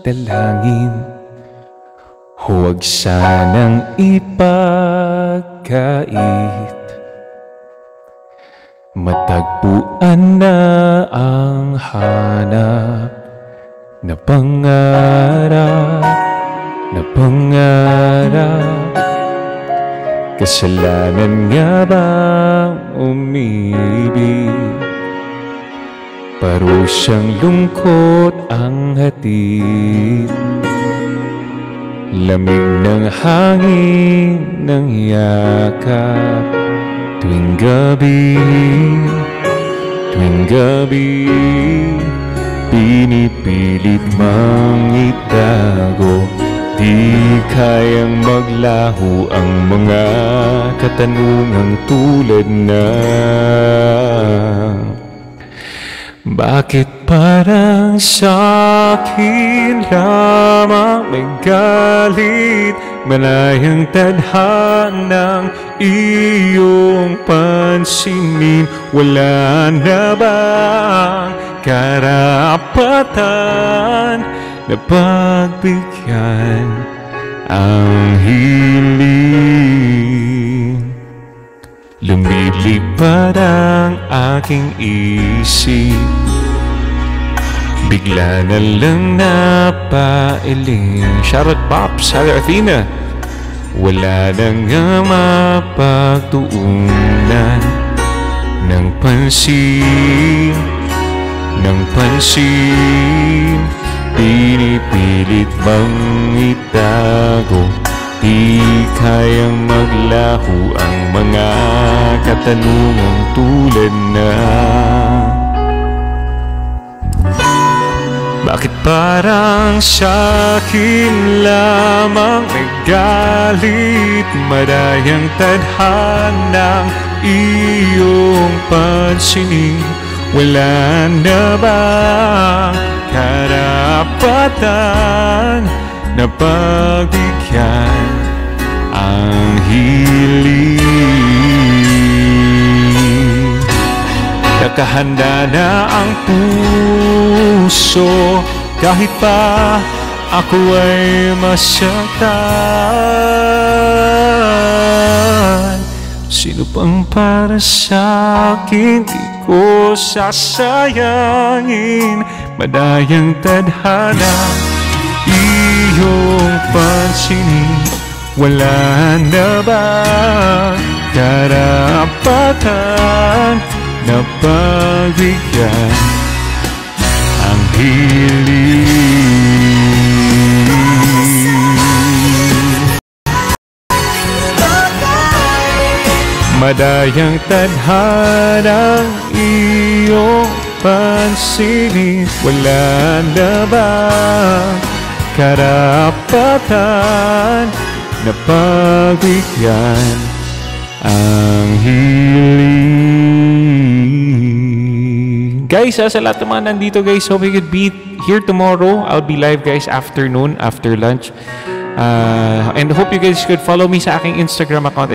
dalangin, huwag sanang ipagkait. Matagpuan na ang hanap na pangarap. Kasalanan nga bang umibig? Parusyang lungkot ang hatid, lamig ng hangin ng yakap. Tuwing gabi, pinipilit mang itago. Di kayang maglaho ang mga katanungang tulad na, bakit parang sa'kin lamang may galit? Malayang tadhanang iyong pansinin. Wala na bang karapatan na pagbigyan ang hiling? Lumilipad ang aking isip, bigla na lang napailing. Shoutout Pops, Sally Athena. Wala na nga mapagtuunan ng pansin. Pinipilit bang itago? Di kayang maglaho ang mga katanungang tulad na, bakit parang sa'kin lamang may galit? Madayang tadhanang iyong pansinin. Wala na bang karapatan na pagbigyan ang hiling? Nakahanda na ang puso, kahit pa ako ay masaktan. Sino pang para sa'kin, di ko sasayangin. Madayang tadhana, iyong pansinin. Wala na ba karapatan na pagbigyan ang hiling? Madayang tadhanang iyong pansinin. Wala na ba karapatan na pagbigyan ang hiling? Guys, sa lahat ng mga nandito guys, hope you could be here tomorrow. I'll be live guys afternoon, after lunch. And hope you guys could follow me sa aking Instagram account.